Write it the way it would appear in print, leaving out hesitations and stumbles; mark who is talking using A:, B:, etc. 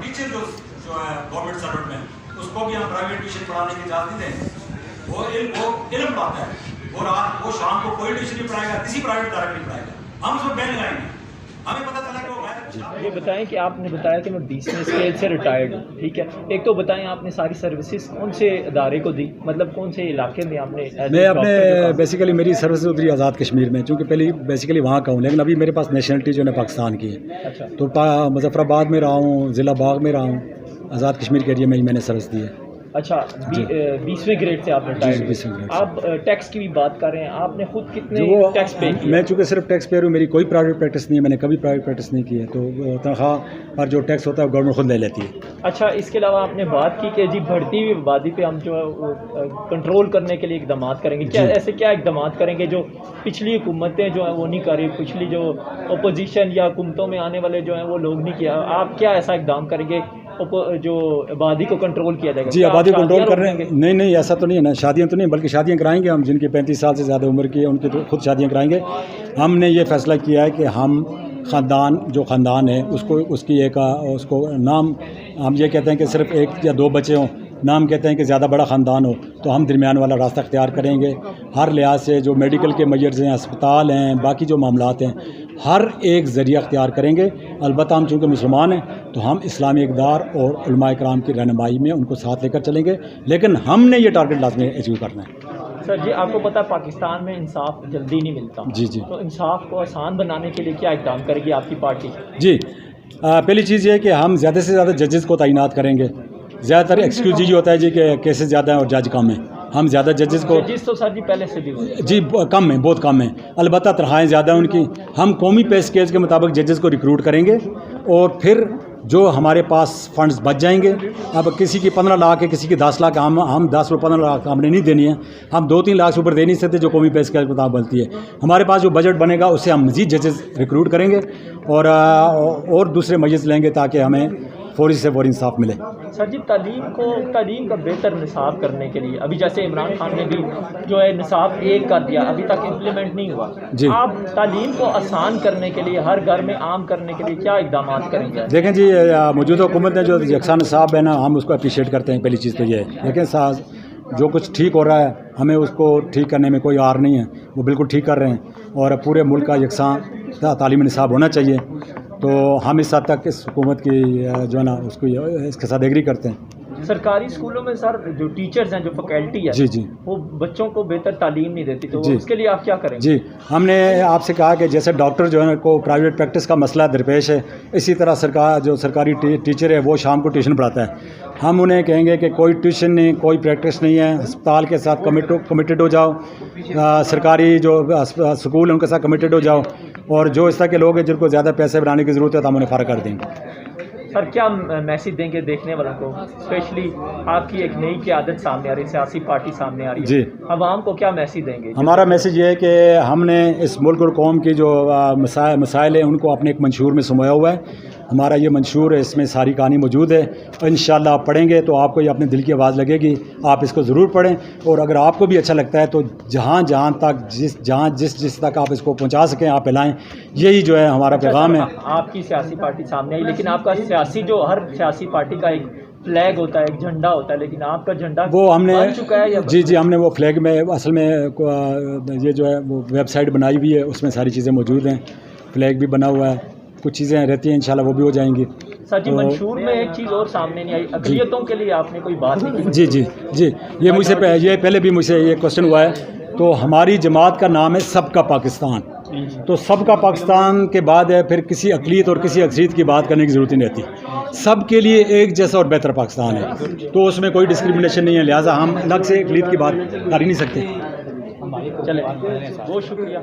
A: Teacher جو ہے government servant میں اس کو بھی ہم پرائیویٹ ٹیوشن پڑھانے کی اجازت نہیں دیں. وہ علم پڑھاتا ہے اور رات وہ شام کو کوئی ٹیوشن نہیں پڑھائے گا, کسی پرائیویٹ ادارے نہیں پڑھائے گا. ہم اس میں بین لگائیں گے. ہمیں پتہ چلا کہ وہ
B: یہ بتائیں کہ آپ نے بتایا کہ میں 20ویں اسکیل سے ریٹائرڈ ہوں, ٹھیک ہے. ایک تو بتائیں آپ نے ساری سروسز کون سے ادارے کو دی, مطلب کون سے علاقے میں آپ نے؟
C: میں اپنے بیسیکلی میری سروسز ادھر آزاد کشمیر میں, چونکہ پہلے بیسیکلی وہاں کا ہوں, لیکن ابھی میرے پاس نیشنلٹی جو ہے پاکستان کی ہے.
B: اچھا.
C: تو مظفر آباد میں رہا ہوں, ضلع باغ میں رہا ہوں, آزاد کشمیر کے ایریا میں ہی میں نے سروس دی ہے.
B: اچھا, 20ویں گریڈ سے آپ نے ریٹائرڈ. آپ ٹیکس کی بھی بات کر رہے ہیں, آپ نے خود کتنے ٹیکس پے کیا؟
C: میں چونکہ صرف ٹیکس پیئر ہوں, میری کوئی پرائیویٹ پریکٹس نہیں ہے, میں نے کبھی پرائیویٹ پریکٹس نہیں کی ہے, تو تنخواہ پر جو ٹیکس ہوتا ہے وہ گورنمنٹ خود لے لیتی ہے.
B: اچھا, اس کے علاوہ آپ نے بات کی کہ جی بڑھتی ہوئی آبادی پہ ہم جو ہے کنٹرول کرنے کے لیے اقدامات کریں گے. کیا ایسے کیا اقدامات کریں گے جو پچھلی حکومتیں جو ہیں وہ نہیں کر رہی, پچھلی جو اپوزیشن یا حکومتوں میں آنے والے جو ہیں وہ لوگ نہیں کیا, آپ کیا ایسا اقدام کریں گے جو آبادی کو کنٹرول کیا جائے گا؟
C: جی, آبادی کنٹرول کر رہے ہیں. نہیں ایسا تو نہیں ہے نا, شادیاں تو نہیں, بلکہ شادیاں کرائیں گے ہم. جن کی 35 سال سے زیادہ عمر کی ہے ان کی تو خود شادیاں کرائیں گے. ہم نے یہ فیصلہ کیا ہے کہ ہم خاندان ہے اس کی ایک اس کو نام ہم یہ کہتے ہیں کہ صرف 1 یا 2 بچے ہوں, نام کہتے ہیں کہ زیادہ بڑا خاندان ہو, تو ہم درمیان والا راستہ اختیار کریں گے. ہر لحاظ سے جو میڈیکل کے میجرز ہیں, اسپتال ہیں, باقی جو معاملات ہیں, ہر ایک ذریعہ اختیار کریں گے. البتہ ہم چونکہ مسلمان ہیں تو ہم اسلامی اقدار اور علماء کرام کی رہنمائی میں ان کو ساتھ لے کر چلیں گے, لیکن ہم نے یہ ٹارگٹ لازمی اچیو کرنا ہے.
B: سر جی, آپ کو پتہ پاکستان میں انصاف جلدی نہیں ملتا.
C: جی,
B: تو انصاف کو آسان بنانے کے لیے کیا اقدام کرے گی آپ کی پارٹی؟
C: جی, پہلی چیز یہ ہے کہ ہم زیادہ سے زیادہ ججز کو تعینات کریں گے. زیادہ تر ایکسکیوز یہ ہوتا ہے جی کہ کیسز زیادہ ہیں اور جج کم ہیں. ہم زیادہ ججز کو
B: تو سر جی پہلے سے بھی
C: جی کم ہیں, بہت کم ہیں, البتہ تنخواہیں زیادہ ہیں ان کی. ہم قومی پے اسکیل کے مطابق ججز کو ریکروٹ کریں گے اور پھر جو ہمارے پاس فنڈز بچ جائیں گے. اب کسی کی 15 لاکھ ہے, کسی کی 10 لاکھ, ہم 10 اور 15 لاکھ ہم نے نہیں دینی ہے. ہم 2-3 لاکھ سے اوپر دے نہیں سکتے جو قومی پے اسکیل کے مطابق بنتی ہے. ہمارے پاس جو بجٹ بنے گا اس سے ہم مزید ججز ریکروٹ کریں گے اور دوسرے میجرز لیں گے تاکہ ہمیں فوری سے فوری انصاف ملے.
B: سر جی, تعلیم کا بہتر نصاب کرنے کے لیے ابھی جیسے عمران خان نے بھی جو ہے نصاب 1 کر دیا, ابھی تک امپلیمنٹ نہیں ہوا.
C: جی,
B: آپ تعلیم کو آسان کرنے کے لیے, ہر گھر میں عام کرنے کے لیے کیا اقدامات کریں گے؟
C: دیکھیں جی, موجودہ حکومت نے جو یکساں نصاب ہے نا, ہم اس کو اپریشیٹ کرتے ہیں. پہلی چیز تو یہ ہے, لیکن جو کچھ ٹھیک ہو رہا ہے ہمیں اس کو ٹھیک کرنے میں کوئی آر نہیں ہے, وہ بالکل ٹھیک کر رہے ہیں. اور پورے ملک کا یکساں تعلیمی نصاب ہونا چاہیے. تو ہم اس حد تک اس حکومت کی جو ہے نا اس کے ساتھ ایگری کرتے ہیں.
B: سرکاری اسکولوں میں سر جو ٹیچرز ہیں, جو فیکلٹی ہے,
C: جی
B: وہ بچوں کو بہتر تعلیم نہیں دیتی, تو اس کے لیے آپ کیا کریں گے؟
C: جی, ہم نے آپ سے کہا کہ جیسے ڈاکٹر جو ہے کو پرائیویٹ پریکٹس کا مسئلہ درپیش ہے, اسی طرح سرکاری ٹیچر ہے وہ شام کو ٹیوشن پڑھاتا ہے. ہم انہیں کہیں گے کہ کوئی ٹیوشن نہیں, کوئی پریکٹس نہیں ہے, اسپتال کے ساتھ کمیٹڈ ہو جاؤ, سرکاری جو اسکول ہیں ان کے ساتھ کمیٹڈ ہو جاؤ, اور جو اس طرح کے لوگ ہیں جن کو زیادہ پیسے بنانے کی ضرورت ہے تو ہم انہیں فارغ کر دیں گے.
B: سر کیا میسیج دیں گے دیکھنے والوں کو, اسپیشلی آپ کی ایک نئی قیادت سامنے آ رہی ہے, سیاسی پارٹی سامنے آ رہی ہے,
C: جی,
B: عوام کو کیا میسیج دیں گے؟
C: ہمارا میسیج یہ ہے کہ ہم نے اس ملک اور قوم کی جو مسائل ہیں ان کو اپنے ایک منشور میں سمویا ہوا ہے. ہمارا یہ منشور ہے, اس میں ساری کہانی موجود ہے. انشاءاللہ آپ پڑھیں گے تو آپ کو یہ اپنے دل کی آواز لگے گی, آپ اس کو ضرور پڑھیں. اور اگر آپ کو بھی اچھا لگتا ہے تو جہاں تک جس تک آپ اس کو پہنچا سکیں آپ پھیلائیں. یہی جو ہے ہمارا پیغام ہے.
B: آپ کی سیاسی پارٹی سامنے آئی, لیکن آپ کا ہر سیاسی پارٹی کا ایک فلیگ ہوتا ہے, ایک جھنڈا ہوتا ہے, لیکن آپ کا جھنڈا
C: وہ ہم نے
B: بن چکا ہے یا
C: جی ہم نے وہ فلیگ میں اصل میں یہ جو ہے وہ ویب سائٹ بنائی ہوئی ہے, اس میں ساری چیزیں موجود ہیں. فلیگ بھی بنا ہوا ہے, کچھ چیزیں رہتی ہیں, انشاءاللہ وہ بھی ہو جائیں گی.
B: سر جی, منشور میں ایک چیز اور سامنے نہیں آئی, اقلیتوں کے لیے آپ نے کوئی بات نہیں کی؟
C: جی یہ مجھ سے پہلے بھی مجھ سے یہ کوشچن ہوا ہے. تو ہماری جماعت کا نام ہے سب کا پاکستان. تو سب کا پاکستان کے بعد ہے، پھر کسی اقلیت اور کسی اکثریت کی بات کرنے کی ضرورت ہی نہیں رہتی. سب کے لیے ایک جیسا اور بہتر پاکستان ہے، تو اس میں کوئی ڈسکریمنیشن نہیں ہے، لہٰذا ہم الگ سے اقلیت کی بات کر ہی نہیں سکتے.
B: چلے بہت شکریہ.